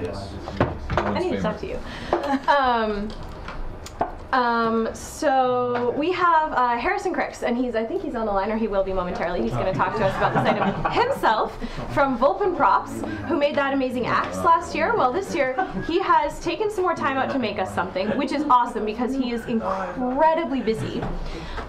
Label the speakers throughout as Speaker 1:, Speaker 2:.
Speaker 1: Yes.
Speaker 2: I need to talk to you. So we have Harrison Krix, and I think he's on the line, or he will be momentarily. He's going to talk to us about this item himself from Volpin Props, who made that amazing axe last year. Well, this year he has taken some more time out to make us something, which is awesome because he is incredibly busy.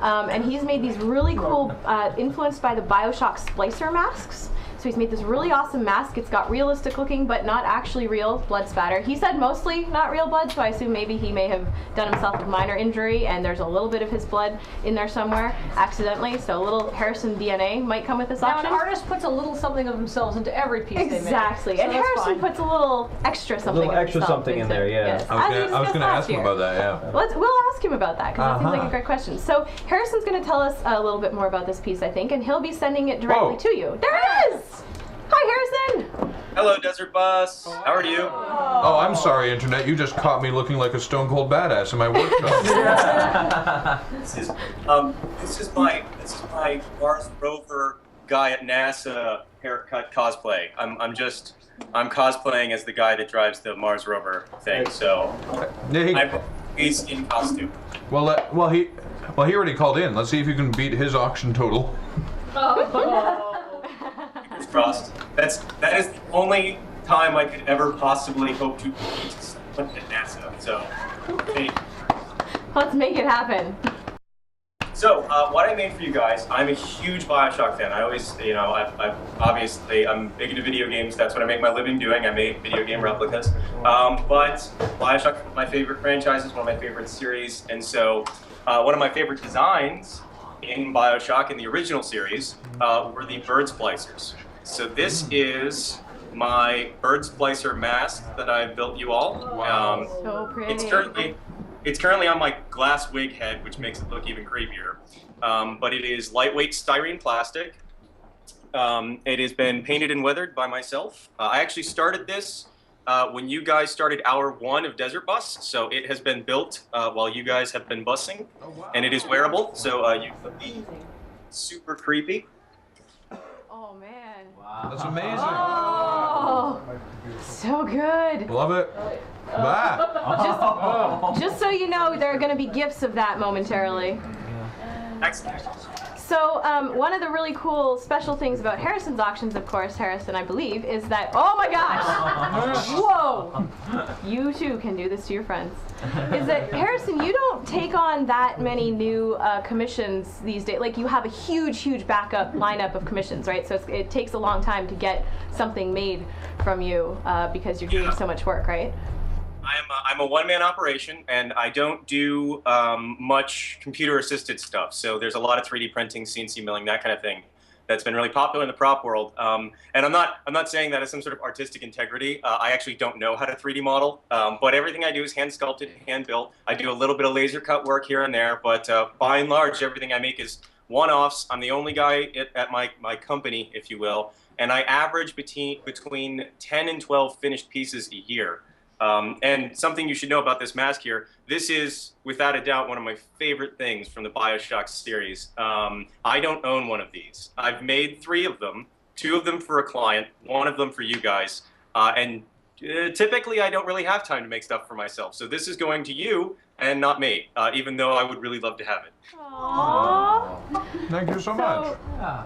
Speaker 2: And he's made these really cool, influenced by the Bioshock Splicer masks. So he's made this really awesome mask. It's got realistic looking, but not actually real blood spatter. He said mostly not real blood, so I assume maybe he may have done himself a minor injury and there's a little bit of his blood in there somewhere accidentally. So a little Harrison DNA might come with this
Speaker 3: Now,
Speaker 2: option.
Speaker 3: an artist puts a little something of themselves into every piece they make.
Speaker 2: Exactly,
Speaker 3: So
Speaker 2: and
Speaker 3: that's
Speaker 2: Harrison
Speaker 3: fine.
Speaker 2: puts a little extra something.
Speaker 4: A little extra something in there, yeah.
Speaker 2: Yes.
Speaker 5: I was going to ask him about that, yeah.
Speaker 2: We'll ask him about that because that seems like a great question. So Harrison's going to tell us a little bit more about this piece, I think, and he'll be sending it directly to you. There it is! Hi, Harrison!
Speaker 6: Hello, Desert Bus. How are you?
Speaker 5: Oh, I'm sorry, Internet. You just caught me looking like a stone cold badass in my workshop.
Speaker 6: This is my Mars rover guy at NASA haircut cosplay. I'm cosplaying as the guy that drives the Mars rover thing. So he's in costume.
Speaker 5: Well, he already called in. Let's see if you can beat his auction total.
Speaker 6: Fingers crossed. That is the only time I could ever possibly hope to beat someone at NASA. So, hey.
Speaker 2: Let's make it happen.
Speaker 6: So, what I made for you guys, I'm a huge Bioshock fan. I always, I'm big into video games. That's what I make my living doing. I make video game replicas. But Bioshock is one of my favorite franchises, one of my favorite series, and so one of my favorite designs in Bioshock in the original series were the bird splicers. So this is my bird splicer mask that I built you all.
Speaker 5: Wow.
Speaker 2: So pretty.
Speaker 6: It's currently on my glass wig head, which makes it look even creepier. But it is lightweight styrene plastic. It has been painted and weathered by myself. I actually started this when you guys started hour 1 of Desert Bus, so it has been built while you guys have been bussing, and it is wearable, so you can be super creepy.
Speaker 2: Oh man.
Speaker 5: Wow. That's amazing.
Speaker 2: Oh, so good.
Speaker 5: Love it.
Speaker 2: Just so you know, there are going to be gifts of that momentarily.
Speaker 6: Excellent.
Speaker 2: So one of the really cool special things about Harrison's auctions, of course, Harrison, I believe, is that, oh my gosh, whoa, you too can do this to your friends, is that, Harrison, you don't take on that many new commissions these days. Like, you have a huge backup lineup of commissions, right? So it takes a long time to get something made from you because you're doing so much work, right?
Speaker 6: I'm a one-man operation, and I don't do much computer-assisted stuff. So there's a lot of 3D printing, CNC milling, that kind of thing that's been really popular in the prop world. And I'm not saying that as some sort of artistic integrity. I actually don't know how to 3D model, but everything I do is hand sculpted, hand built. I do a little bit of laser cut work here and there, but by and large, everything I make is one-offs. I'm the only guy at my company, if you will, and I average between 10 and 12 finished pieces a year. And something you should know about this mask here, this is, without a doubt, one of my favorite things from the Bioshock series. I don't own one of these. I've made 3 of them, 2 of them for a client, 1 of them for you guys, and typically I don't really have time to make stuff for myself. So this is going to you and not me, even though I would really love to have it.
Speaker 2: Aww.
Speaker 5: Thank you so much.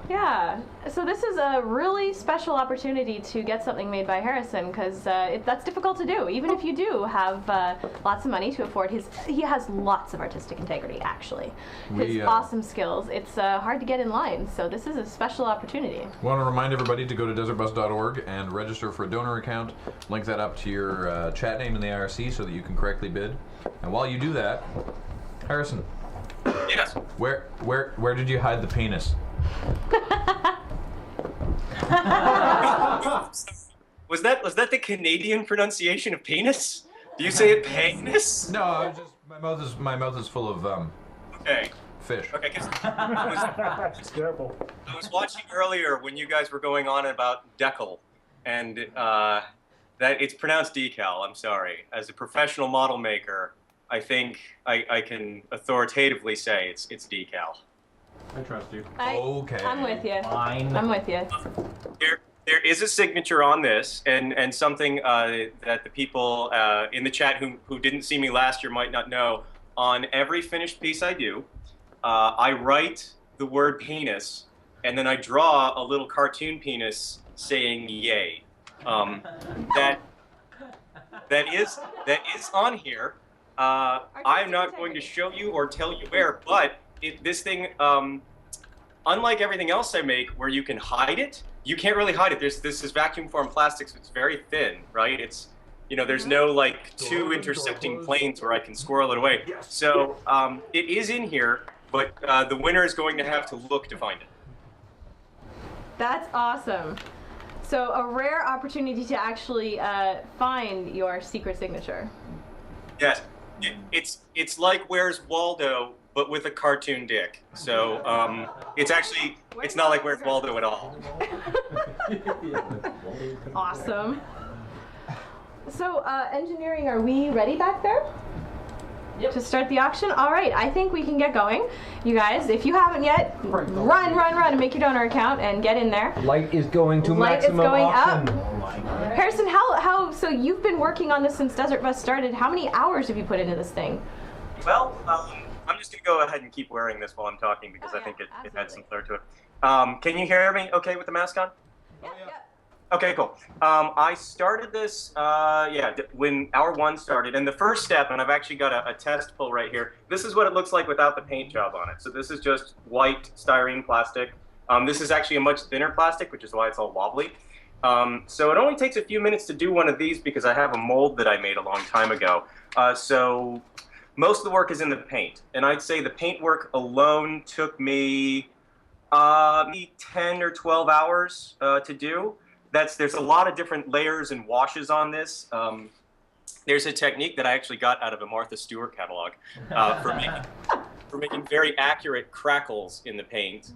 Speaker 2: Yeah. So this is a really special opportunity to get something made by Harrison, because that's difficult to do. Even if you do have lots of money to afford he has lots of artistic integrity, actually. His awesome skills. It's hard to get in line, so this is a special opportunity.
Speaker 5: Want to remind everybody to go to desertbus.org and register for a donor account. Link that up to your chat name in the IRC so that you can correctly bid. And while you do that, Harrison.
Speaker 6: Yes.
Speaker 5: Where did you hide the penis?
Speaker 6: Was that the Canadian pronunciation of penis? Do you say it penis?
Speaker 5: No, my mouth is full of
Speaker 6: okay.
Speaker 5: Fish.
Speaker 6: Okay, I was watching earlier when you guys were going on about Decal, and that it's pronounced Decal. I'm sorry. As a professional model maker, I think I can authoritatively say it's Decal.
Speaker 1: I trust you.
Speaker 5: Okay.
Speaker 2: I'm with you.
Speaker 4: Fine.
Speaker 2: I'm with you.
Speaker 6: There is a signature on this, and something that the people in the chat who didn't see me last year might not know. On every finished piece I do, I write the word penis, and then I draw a little cartoon penis saying "yay." That is on here. I'm not going to show you or tell you where, but this thing, unlike everything else I make, where you can hide it. You can't really hide it. This is vacuum formed plastic, so it's very thin, right? It's, there's no like two intersecting planes where I can squirrel it away. So it is in here, but the winner is going to have to look to find it.
Speaker 2: That's awesome. So a rare opportunity to actually find your secret signature.
Speaker 6: Yes, it's like Where's Waldo, but with a cartoon dick. So it's not like Where's Waldo at all.
Speaker 2: Awesome. So engineering, are we ready back there? Yep. To start the auction? All right, I think we can get going. You guys, if you haven't yet, run and make your donor account and get in there.
Speaker 1: Light is going to maximum
Speaker 2: auction.
Speaker 1: Up.
Speaker 2: Harrison, how, so you've been working on this since Desert Bus started. How many hours have you put into this thing?
Speaker 6: Well, I'm just going to go ahead and keep wearing this while I'm talking because I think it adds some flair to it. Can you hear me okay with the mask on?
Speaker 2: Yeah.
Speaker 6: Okay, cool. I started this, when Hour 1 started, and the first step, and I've actually got a test pull right here, this is what it looks like without the paint job on it. So this is just white styrene plastic. This is actually a much thinner plastic, which is why it's all wobbly. So it only takes a few minutes to do one of these because I have a mold that I made a long time ago. So most of the work is in the paint, and I'd say the paint work alone took me maybe 10 or 12 hours to do. There's a lot of different layers and washes on this. There's a technique that I actually got out of a Martha Stewart catalog for making very accurate crackles in the paint,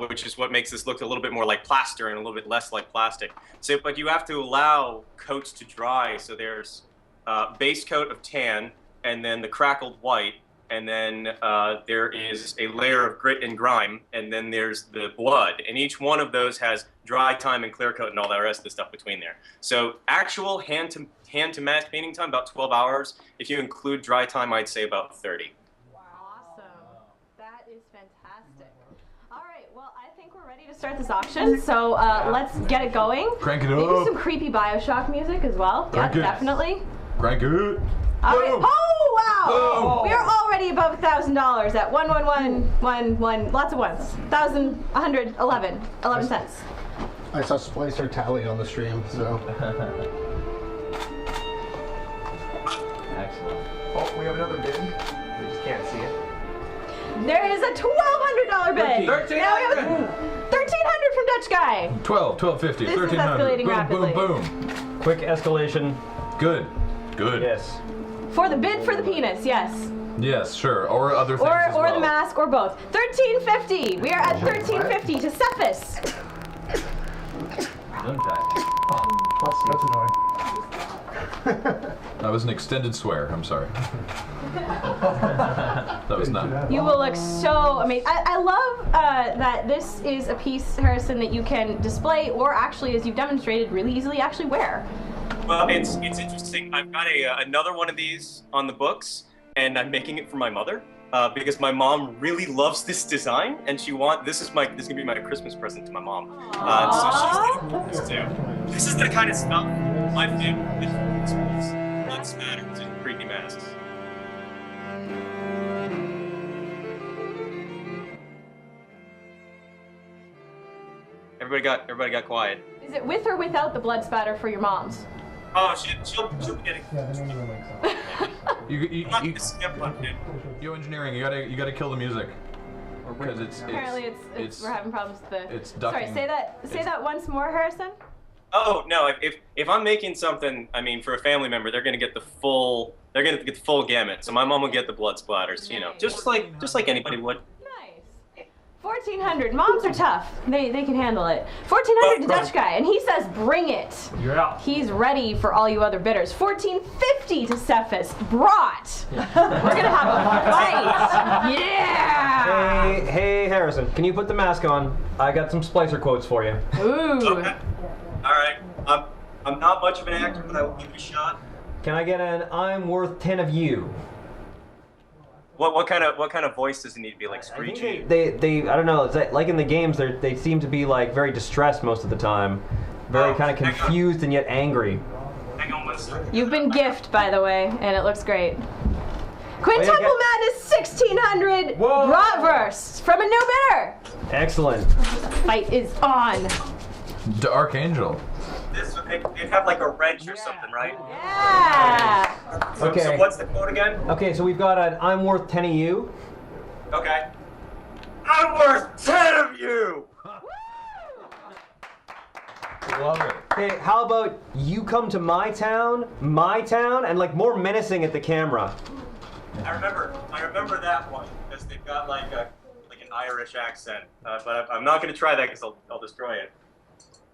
Speaker 6: which is what makes this look a little bit more like plaster and a little bit less like plastic. So, but you have to allow coats to dry. So there's base coat of tan, and then the crackled white, and then there is a layer of grit and grime, and then there's the blood. And each one of those has dry time and clear coat and all the rest of the stuff between there. So actual hand to mask painting time, about 12 hours. If you include dry time, I'd say about 30.
Speaker 2: Awesome. That is fantastic. All right, well, I think we're ready to start this auction, so let's get it going.
Speaker 5: Crank it up.
Speaker 2: Maybe some creepy Bioshock music as well.
Speaker 5: Crank it.
Speaker 2: Definitely.
Speaker 5: Crank it.
Speaker 2: All right. Oh, wow!
Speaker 5: Boom.
Speaker 2: We are already above $1,000 at 11111. Lots of ones. 1,111 cents.
Speaker 4: I saw Splicer tally on the stream, so.
Speaker 1: Excellent.
Speaker 4: Oh, we have another bid. We just can't see it.
Speaker 2: There is a $1,200 bid. Now we have $1,300 from Dutch Guy.
Speaker 5: 1250,
Speaker 2: This is
Speaker 5: 1300.
Speaker 2: escalating
Speaker 5: Boom,
Speaker 2: rapidly.
Speaker 5: boom.
Speaker 1: Quick escalation.
Speaker 5: Good.
Speaker 1: Yes.
Speaker 2: For the bid for the penis, yes.
Speaker 5: Yes, sure. Or other things as
Speaker 2: Or
Speaker 5: well.
Speaker 2: the mask, or both. $1,350. We are at $1,350 to Cephas.
Speaker 4: That's annoying.
Speaker 5: That was an extended swear. I'm sorry. That was not.
Speaker 2: You will look so amazing. I love that this is a piece, Harrison, that you can display, or actually, as you've demonstrated, really easily actually wear.
Speaker 6: Well, it's interesting. I've got another one of these on the books, and I'm making it for my mother because my mom really loves this design, and this is gonna be my Christmas present to my mom. So she's like, this too. This is the kind of stuff my family blood spatters and creepy masks. Everybody got quiet.
Speaker 2: Is it with or without the blood spatter for your moms?
Speaker 6: Oh, she'll be getting.
Speaker 5: You engineering. You gotta kill the music. Because
Speaker 2: Apparently, we're having problems with the.
Speaker 5: It's ducking.
Speaker 2: Sorry, say that once more, Harrison.
Speaker 6: Oh no! If I'm making something, I mean, for a family member, they're gonna get the full. They're gonna get the full gamut. So my mom will get the blood splatters, just like anybody would.
Speaker 2: Nice. 1,400. Moms are tough. They can handle it. 1,400 to Dutch Guy, and he says, "Bring it."
Speaker 1: Yeah.
Speaker 2: He's ready for all you other bidders. 1,450 to Cephas. Brought. We're gonna have a fight. Yeah.
Speaker 1: Hey, Harrison, can you put the mask on? I got some Splicer quotes for you.
Speaker 2: Ooh.
Speaker 6: Okay. I'm not much of an actor, but I will give it a shot.
Speaker 1: Can I get an "I'm worth 10 of you"?
Speaker 6: What kind of voice does it need to be? Like
Speaker 1: I think
Speaker 6: screechy?
Speaker 1: they I don't know. It's like in the games, they seem to be like very distressed most of the time, very kind of confused and yet angry.
Speaker 6: Hang on one second.
Speaker 2: You've been gifted, by the way, and it looks great. Quintuple Madness 1600
Speaker 1: Whoa.
Speaker 2: Bratwurst from a new bidder.
Speaker 1: Excellent.
Speaker 2: Fight is on.
Speaker 5: Archangel.
Speaker 6: This it'd have like a wrench or something, right?
Speaker 2: Yeah.
Speaker 6: So,
Speaker 1: Okay.
Speaker 6: so what's the quote again?
Speaker 1: Okay, so we've got an "I'm worth 10 of you."
Speaker 6: Okay. I'm worth 10 of you!
Speaker 5: Love it.
Speaker 1: Okay, how about you come to my town, and like more menacing at the camera.
Speaker 6: I remember that one because they've got like an Irish accent, but I'm not going to try that because I'll destroy it.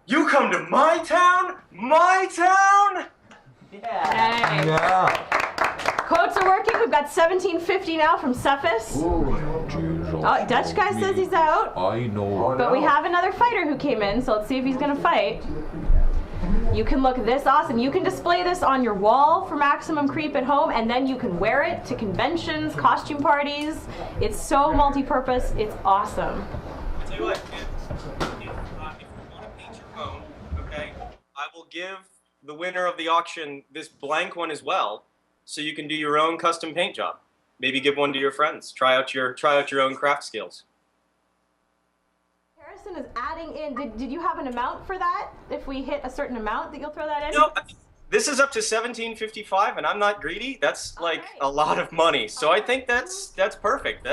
Speaker 6: You come to my town? My town?
Speaker 2: Hey.
Speaker 1: Yeah.
Speaker 2: Quotes are working. We've got 1750 now from Cephas. Oh, Dutch guy says he's out.
Speaker 5: I know.
Speaker 2: But we have another fighter who came in, so let's see if he's gonna fight. You can look this awesome. You can display this on your wall for maximum creep at home, and then you can wear it to conventions, costume parties. It's so multi-purpose. It's awesome.
Speaker 6: I'll tell you what, if you want to paint your home, okay, I will give the winner of the auction this blank one as well, so you can do your own custom paint job. Maybe give one to your friends. Try out your own craft skills.
Speaker 2: Harrison is adding in. Did you have an amount for that? If we hit a certain amount, that you'll throw that in?
Speaker 6: No, this is up to 1755, and I'm not greedy. That's like a lot of money. So I think that's perfect.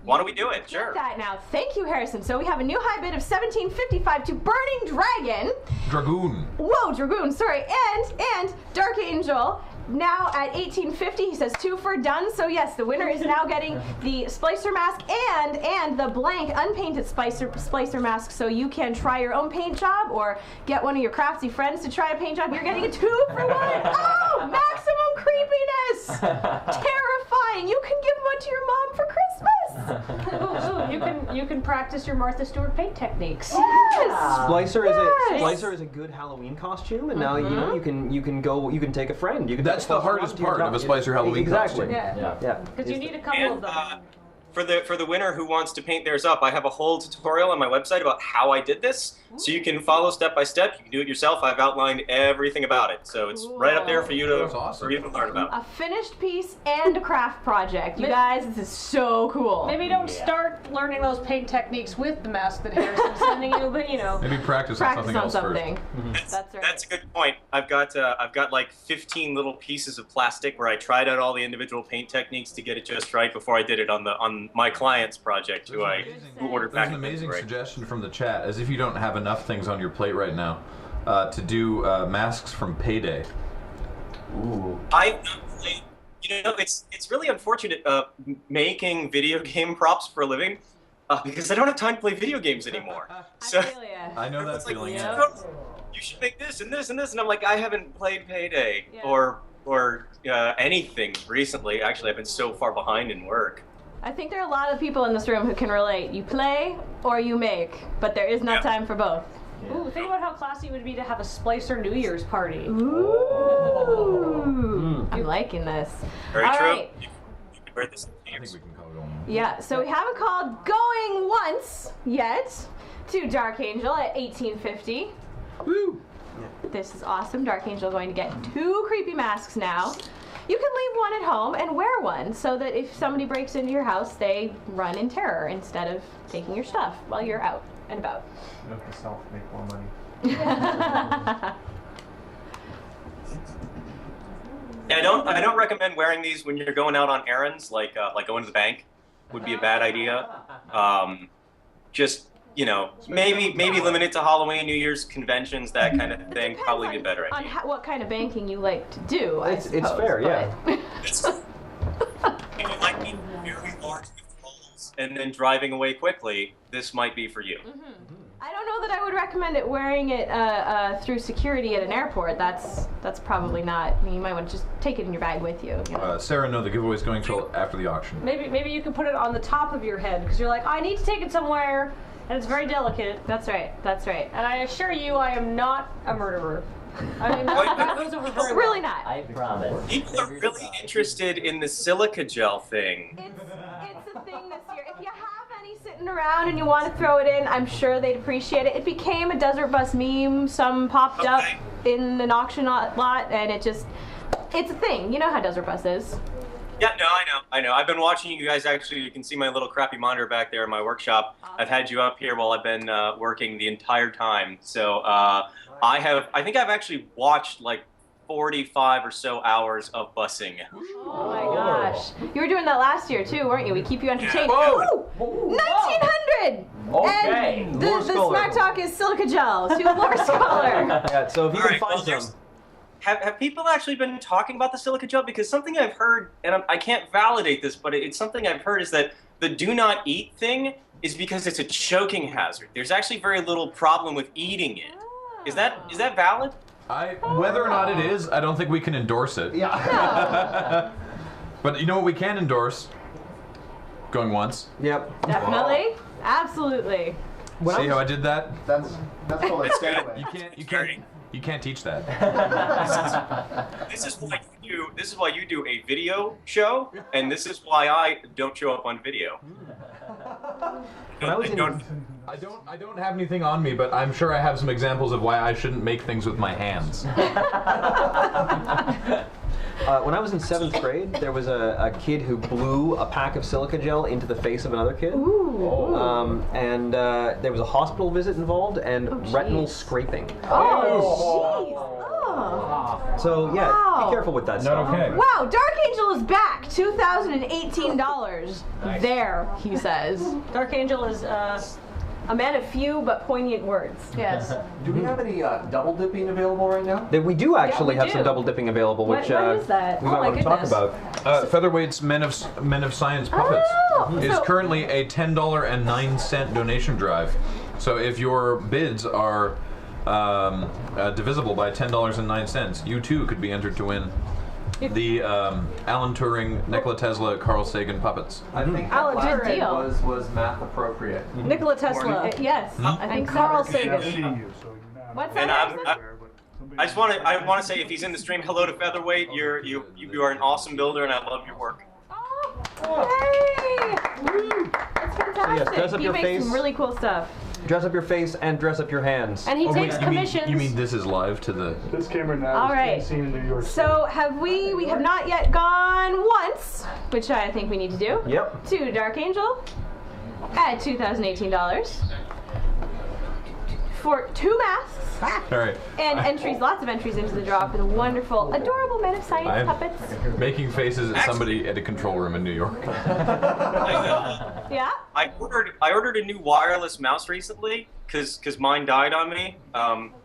Speaker 6: Why don't we do it? Sure.
Speaker 2: Get that now. Thank you, Harrison. So we have a new high bid of 1755 to Burning Dragon.
Speaker 5: Dragoon.
Speaker 2: Whoa, Dragoon. Sorry, and Dark Angel. Now at 1850, he says 2 for done. So yes, the winner is now getting the Splicer mask and the blank unpainted Splicer mask, so you can try your own paint job or get one of your craftsy friends to try a paint job. You're getting a 2 for 1. Oh, maximum creepiness! Terrifying. You can give one to your mom for Christmas.
Speaker 3: You can practice your Martha Stewart paint techniques.
Speaker 2: Yes.
Speaker 1: Splicer is a good Halloween costume, and now you can take a friend. You can
Speaker 5: That's the hardest part of a Splicer Halloween costume.
Speaker 2: Yeah.
Speaker 3: Because you need a couple of them.
Speaker 6: For the winner who wants to paint theirs up, I have a whole tutorial on my website about how I did this, so you can follow step by step. You can do it yourself. I've outlined everything about it, so it's right up there for you to learn about.
Speaker 2: A finished piece and a craft project. You guys, this is so cool.
Speaker 3: Maybe don't start learning those paint techniques with the mask that Harrison's sending you, but you know.
Speaker 5: Maybe practice on something else first.
Speaker 2: That's right.
Speaker 6: That's a good point. I've got like 15 little pieces of plastic where I tried out all the individual paint techniques to get it just right before I did it on my client's project who ordered back.
Speaker 5: There's an amazing suggestion from the chat, as if you don't have enough things on your plate right now, to do masks from Payday.
Speaker 1: Ooh.
Speaker 6: It's really unfortunate making video game props for a living because I don't have time to play video games anymore. So
Speaker 5: I know that feeling.
Speaker 6: You should make this and this and this, and I'm like, I haven't played Payday or anything recently. Actually, I've been so far behind in work.
Speaker 2: I think there are a lot of people in this room who can relate. You play or you make, but there is no time for both.
Speaker 3: Ooh, think about how classy it would be to have a Splicer New Year's party.
Speaker 2: Ooh. I'm liking this.
Speaker 6: Very
Speaker 2: All
Speaker 6: true.
Speaker 2: right.
Speaker 6: You can wear this.
Speaker 5: I think we can call it going.
Speaker 2: Yeah, so we haven't called going once yet to Dark Angel at 1850.
Speaker 5: Woo!
Speaker 2: This is awesome. Dark Angel going to get 2 creepy masks now. You can leave one at home and wear one so that if somebody breaks into your house, they run in terror instead of taking your stuff while you're out and about.
Speaker 4: Note to self, make more money.
Speaker 6: Yeah, I don't recommend wearing these when you're going out on errands, like going to the bank would be a bad idea. Just maybe limit it to Halloween, New Year's conventions, that kind of thing. Probably be a better idea.
Speaker 2: On what kind of banking you like to do,
Speaker 1: It's fair, yeah.
Speaker 6: If you like being very large withdrawals and then driving away quickly, this might be for you.
Speaker 2: I don't know that I would recommend it wearing it through security at an airport. That's probably not. I mean, you might want to just take it in your bag with you.
Speaker 5: Sarah, no, the giveaway's going till after the auction.
Speaker 3: Maybe you can put it on the top of your head because you're like, I need to take it somewhere, and it's very delicate.
Speaker 2: That's right. That's right.
Speaker 3: And I assure you, I am not a murderer. I mean, that goes over very well.
Speaker 2: Really not.
Speaker 7: I promise.
Speaker 6: People are really interested in the silica gel thing.
Speaker 2: It's a thing this year. If you have any sitting around and you want to throw it in, I'm sure they'd appreciate it. It became a Desert Bus meme. Some popped up in an auction lot, and it's a thing. You know how Desert Bus is.
Speaker 6: Yeah, no, I know. I've been watching you guys. Actually, you can see my little crappy monitor back there in my workshop. I've had you up here while I've been working the entire time. So I think I've actually watched like 45 or so hours of busing.
Speaker 2: Oh my gosh. You were doing that last year too, weren't you? We keep you entertained.
Speaker 1: Whoa.
Speaker 2: Ooh, 1900!
Speaker 7: Okay.
Speaker 2: And the
Speaker 1: Lore scholar.
Speaker 2: Smack Talk is silica gel to a lore scholar.
Speaker 1: Yeah, so if you
Speaker 6: All
Speaker 1: can
Speaker 6: right,
Speaker 1: find
Speaker 6: well, there's-
Speaker 1: some.
Speaker 6: Have people actually been talking about the silica gel? Because something I've heard, and I can't validate this, but it's something I've heard is that the do not eat thing is because it's a choking hazard. There's actually very little problem with eating it. Is that valid?
Speaker 5: Whether or not it is, I don't think we can endorse it.
Speaker 4: Yeah.
Speaker 5: But you know what we can endorse? Going once.
Speaker 1: Yep.
Speaker 2: Definitely. Absolutely.
Speaker 5: See how I did that?
Speaker 4: That's called a segue.
Speaker 5: You can't teach that.
Speaker 6: This is why you do a video show, and this is why I don't show up on video.
Speaker 1: When I was in-
Speaker 5: I don't have anything on me, but I'm sure I have some examples of why I shouldn't make things with my hands.
Speaker 1: When I was in 7th grade, there was a kid who blew a pack of silica gel into the face of another kid.
Speaker 2: Ooh.
Speaker 1: And there was a hospital visit involved and retinal scraping.
Speaker 2: Oh, jeez. Oh.
Speaker 1: So yeah,
Speaker 2: Wow.
Speaker 1: be careful with that stuff.
Speaker 5: okay.
Speaker 2: Wow, Dark Angel is back. $2,018. There, he says.
Speaker 3: Dark Angel is
Speaker 2: A man of few but poignant words. Yes.
Speaker 4: Do we have any double dipping available right now?
Speaker 1: We do actually
Speaker 3: we
Speaker 1: have
Speaker 3: do.
Speaker 1: some double dipping available,
Speaker 2: What-
Speaker 1: which
Speaker 2: what is that?
Speaker 1: we
Speaker 2: Oh
Speaker 1: might
Speaker 2: my
Speaker 1: want to talk
Speaker 2: goodness.
Speaker 1: about.
Speaker 5: Featherweight's Men of Science Puppets is
Speaker 2: so-
Speaker 5: currently a $10.09 donation drive. So if your bids are divisible by $10.09, you too could be entered to win the Alan Turing, Nikola Tesla, Carl Sagan puppets.
Speaker 4: I think
Speaker 2: Alan,
Speaker 4: that
Speaker 2: good deal.
Speaker 4: was math appropriate.
Speaker 3: Nikola Tesla.
Speaker 2: Yes, I think
Speaker 3: And
Speaker 2: so.
Speaker 3: Carl
Speaker 8: See
Speaker 3: Sagan.
Speaker 8: you, so you're not.
Speaker 2: What's
Speaker 6: And
Speaker 2: that?
Speaker 6: I just want to say, if he's in the stream, hello to Featherweight. You are an awesome builder, and I love your work.
Speaker 2: Yay! That's fantastic.
Speaker 1: dress up
Speaker 2: He
Speaker 1: your
Speaker 2: makes
Speaker 1: face.
Speaker 2: some really cool stuff.
Speaker 1: Dress up your face and dress up your hands.
Speaker 3: And he takes
Speaker 5: you mean,
Speaker 3: commissions.
Speaker 5: you mean this is live to the...
Speaker 8: This camera now
Speaker 2: All
Speaker 8: is
Speaker 2: right.
Speaker 8: being seen in New York City.
Speaker 2: So we have not yet gone once, which I think we need to do.
Speaker 1: Yep.
Speaker 2: To Dark Angel at $2,018 for 2 masks
Speaker 5: All right.
Speaker 2: and entries, lots of entries into the draw for the wonderful, adorable Men of Science
Speaker 5: I'm
Speaker 2: puppets.
Speaker 5: making faces at somebody at a control room in New York.
Speaker 2: Yeah.
Speaker 6: I ordered a new wireless mouse recently because mine died on me.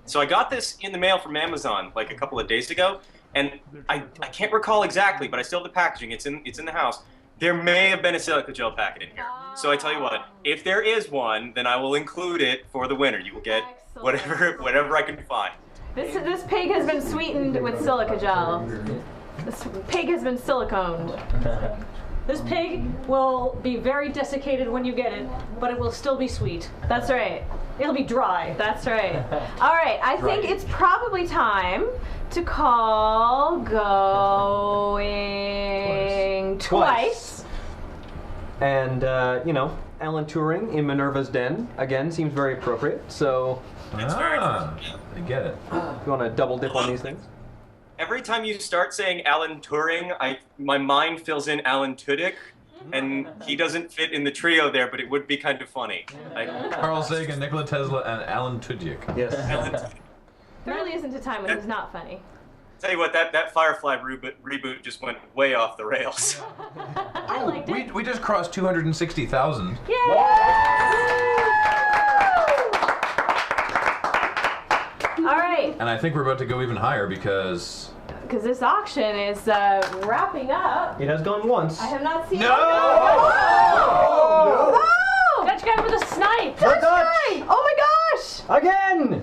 Speaker 6: So I got this in the mail from Amazon like a couple of days ago, and I can't recall exactly, but I still have the packaging. It's in the house. There may have been a silica gel packet in here. So I tell you what, if there is one, then I will include it for the winner. You will get whatever I can find.
Speaker 2: This pig has been sweetened with silica gel. This pig has been siliconed.
Speaker 3: This pig will be very desiccated when you get it, but it will still be sweet.
Speaker 2: That's right.
Speaker 3: It'll be dry.
Speaker 2: That's right. All right, I think it's probably time to call going twice.
Speaker 1: And Alan Turing in Minerva's Den again seems very appropriate. So
Speaker 5: I get it.
Speaker 1: if you want to double dip on these things.
Speaker 6: Every time you start saying Alan Turing, my mind fills in Alan Tudyk, and he doesn't fit in the trio there, but it would be kind of funny.
Speaker 5: Carl Sagan, Nikola Tesla, and Alan Tudyk.
Speaker 1: Yes.
Speaker 6: Alan Tudyk.
Speaker 2: There really isn't a time when he's not funny.
Speaker 6: Tell you what, that Firefly reboot just went way off the rails.
Speaker 2: I liked it.
Speaker 5: We just crossed 260,000.
Speaker 2: All right,
Speaker 5: And I think we're about to go even higher because...
Speaker 2: because this auction is wrapping up.
Speaker 1: It has gone once.
Speaker 2: I have not seen.
Speaker 5: No!
Speaker 2: Oh!
Speaker 3: Dutch guy with a snipe!
Speaker 1: Dutch!
Speaker 2: Right! Oh my gosh!
Speaker 1: Again!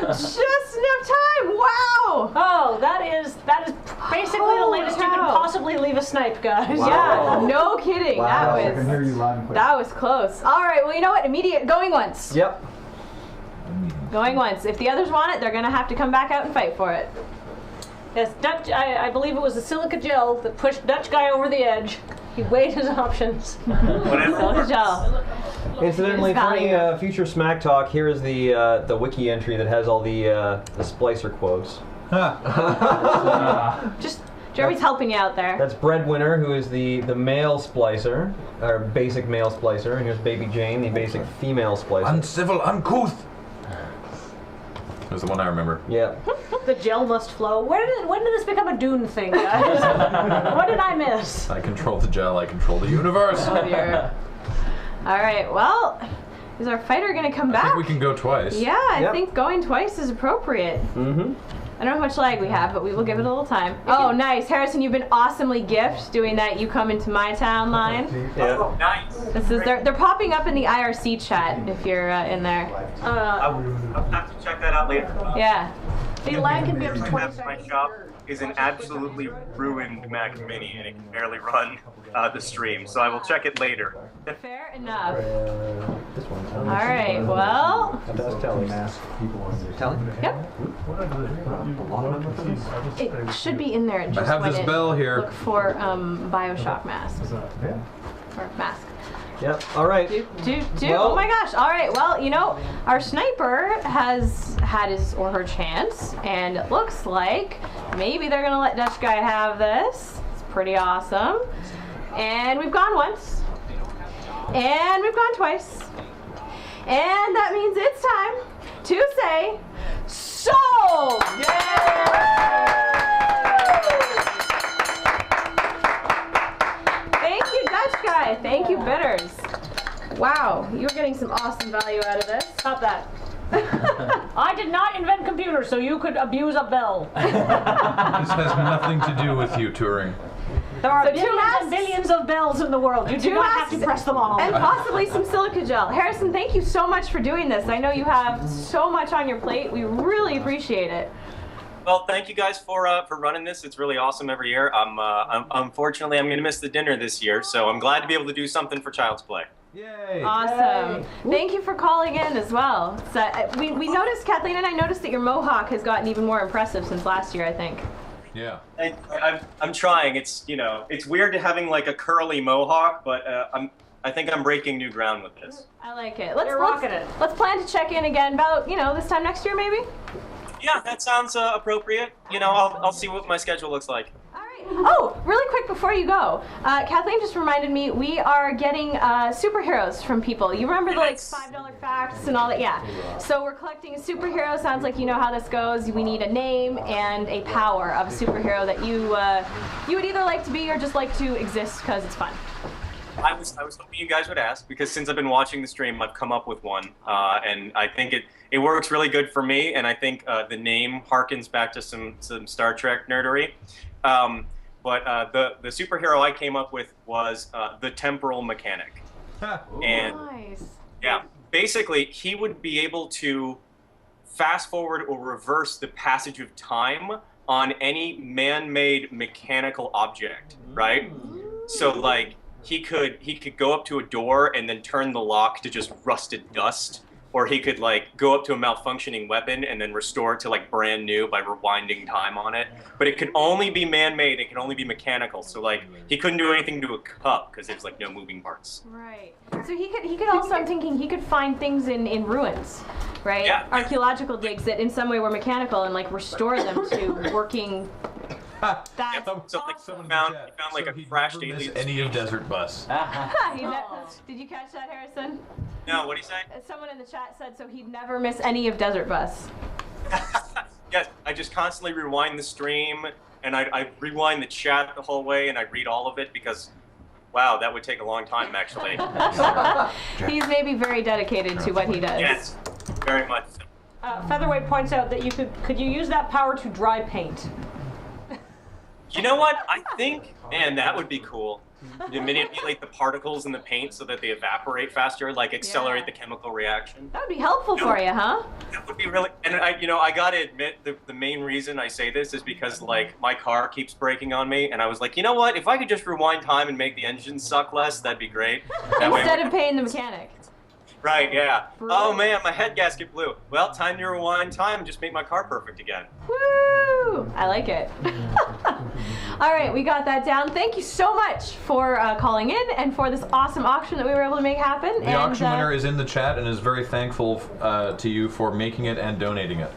Speaker 2: Just enough time! Wow!
Speaker 3: Oh, that is basically the latest you can
Speaker 2: cow.
Speaker 3: possibly leave a snipe, guys.
Speaker 2: Yeah, no kidding.
Speaker 4: Wow. I
Speaker 2: That
Speaker 4: can hear you loud and clear.
Speaker 2: was close. All right, well, you know what? Immediate going once.
Speaker 1: Yep.
Speaker 2: Going once. If the others want it, they're gonna have to come back out and fight for it.
Speaker 3: Yes, Dutch. I believe it was the silica gel that pushed Dutch guy over the edge. He weighed his options.
Speaker 2: Silica gel.
Speaker 1: Incidentally, for any
Speaker 2: valuable.
Speaker 1: future Smack Talk, here is the wiki entry that has all the Splicer quotes.
Speaker 2: Just Jeremy's helping you out there.
Speaker 1: That's Breadwinner, who is the male splicer, or basic male splicer, and here's Baby Jane, the basic female splicer.
Speaker 5: Uncivil, uncouth. That's the one I remember.
Speaker 1: Yeah.
Speaker 3: The gel must flow. When did this become a Dune thing, guys? What did I miss?
Speaker 5: I control the gel. I control the universe.
Speaker 2: Oh dear. All right. Well, is our fighter gonna come
Speaker 5: I
Speaker 2: back?
Speaker 5: think we can go twice.
Speaker 2: Yeah, I
Speaker 1: Yep.
Speaker 2: think going twice is appropriate.
Speaker 1: Mm-hmm.
Speaker 2: I don't know how much lag we have, but we will give it a little time. Oh, nice. Harrison, you've been awesomely gift doing that you come into my town line.
Speaker 1: Yeah.
Speaker 6: Nice.
Speaker 2: This is they're popping up in the IRC chat if you're in there.
Speaker 6: I'll have to check that out later.
Speaker 2: Yeah.
Speaker 3: The lag can be up to 20
Speaker 6: My
Speaker 3: seconds.
Speaker 6: shop is an absolutely ruined Mac Mini, and it can barely run the stream, so I will check it later.
Speaker 2: Fair enough.
Speaker 1: This one.
Speaker 2: All right. Well.
Speaker 1: That's Telly. Telly?
Speaker 2: Yep. It should be in there. It
Speaker 5: I
Speaker 2: just
Speaker 5: have
Speaker 2: went
Speaker 5: this
Speaker 2: in.
Speaker 5: bell here.
Speaker 2: Look for Bioshock mask or mask.
Speaker 1: Yep. All right. Well-
Speaker 2: Oh my gosh. All right. Well, you know, our sniper has had his or her chance, and it looks like maybe they're gonna let Dutch guy have this. It's pretty awesome. And we've gone once, and we've gone twice, and that means it's time to say sold. Thank you, Dutch guy. Thank you, Bitters. Wow, you're getting some awesome value out of this.
Speaker 3: Stop that. I did not invent computers, so you could abuse a bell.
Speaker 5: This has nothing to do with you, Turing.
Speaker 3: There are
Speaker 2: So two
Speaker 3: billions
Speaker 2: masks.
Speaker 3: and billions of bells in the world. You do
Speaker 2: Two
Speaker 3: not have
Speaker 2: masks
Speaker 3: to press them all.
Speaker 2: And possibly some silica gel. Harrison, thank you so much for doing this. I know you have so much on your plate. We really appreciate it.
Speaker 6: Well, thank you guys for running this. It's really awesome every year. Unfortunately, I'm going to miss the dinner this year, so I'm glad to be able to do something for Child's Play.
Speaker 5: Yay!
Speaker 2: Awesome. Thank you for calling in as well. So, we noticed, Kathleen and I noticed that your mohawk has gotten even more impressive since last year, I think.
Speaker 5: Yeah.
Speaker 6: I'm trying. It's it's weird to having like a curly mohawk, but I think I'm breaking new ground with this.
Speaker 2: I like it.
Speaker 3: You're rocking it.
Speaker 2: Let's plan to check in again about, this time next year maybe?
Speaker 6: Yeah, that sounds appropriate. I'll see what my schedule looks like.
Speaker 2: All right. Oh, really quick before you go, Kathleen just reminded me we are getting superheroes from people. You remember the $5 facts and all that? Yeah. So we're collecting a superhero. Sounds like you know how this goes. We need a name and a power of a superhero that you would either like to be or just like to exist because it's fun.
Speaker 6: I was hoping you guys would ask because since I've been watching the stream, I've come up with one, and I think it works really good for me. And I think the name harkens back to some Star Trek nerdery. But the superhero I came up with was the Temporal Mechanic, and
Speaker 2: Nice.
Speaker 6: yeah, basically he would be able to fast forward or reverse the passage of time on any man-made mechanical object, right? So like. He could go up to a door and then turn the lock to just rusted dust, or he could like go up to a malfunctioning weapon and then restore it to like brand new by rewinding time on it. But it could only be man-made. It could only be mechanical. So like he couldn't do anything to a cup because there's like no moving parts.
Speaker 2: Right. So he could also, I'm thinking, he could find things in ruins, right?
Speaker 6: Yeah.
Speaker 2: Archaeological digs that in some way were mechanical and like restore them to working. That's
Speaker 6: So like
Speaker 5: Someone
Speaker 6: he found
Speaker 5: in chat,
Speaker 6: like
Speaker 5: so
Speaker 6: a
Speaker 5: he'd
Speaker 6: crashed
Speaker 5: never miss
Speaker 6: alien.
Speaker 5: any of Desert Bus.
Speaker 2: Did you catch that, Harrison?
Speaker 6: No, what do you say?
Speaker 2: Someone in the chat said so he'd never miss any of Desert Bus.
Speaker 6: Yes, I just constantly rewind the stream, and I rewind the chat the whole way, and I read all of it because, wow, that would take a long time actually.
Speaker 2: He's maybe very dedicated to what he does.
Speaker 6: Yes, very much. So.
Speaker 3: Featherweight points out that you could you use that power to dry paint?
Speaker 6: You know what? I think, man, that would be cool. To manipulate the particles in the paint so that they evaporate faster, like accelerate the chemical reaction.
Speaker 2: That would be helpful for you, huh?
Speaker 6: That would be really. And I gotta admit, the main reason I say this is because like my car keeps breaking on me, and I was like, you know what? If I could just rewind time and make the engine suck less, that'd be great. That way-
Speaker 2: Instead of paying the mechanic.
Speaker 6: Right, yeah. Oh man, my head gasket blew. Well, time to rewind time and just make my car perfect again.
Speaker 2: Woo! I like it. All right, we got that down. Thank you so much for calling in and for this awesome auction that we were able to make happen.
Speaker 5: The auction winner is in the chat and is very thankful to you for making it and donating it.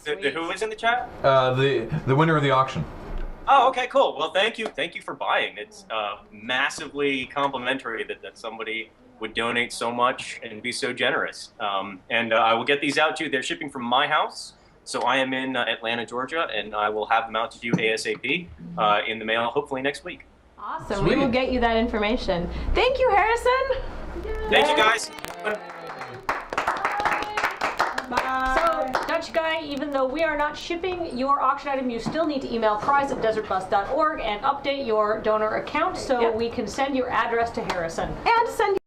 Speaker 6: Who is in the chat?
Speaker 5: The winner of the auction.
Speaker 6: Oh, okay, cool. Well, thank you. Thank you for buying. It's massively complimentary that somebody would donate so much and be so generous. And I will get these out to you. They're shipping from my house. So I am in Atlanta, Georgia, and I will have them out to you ASAP in the mail, hopefully next week.
Speaker 2: Awesome.
Speaker 5: Sweet.
Speaker 2: We will get you that information. Thank you, Harrison.
Speaker 6: Thank you, guys.
Speaker 3: So, Dutch Guy, even though we are not shipping your auction item, you still need to email prize@desertbus.org and update your donor account so we can send your address to Harrison.
Speaker 2: And send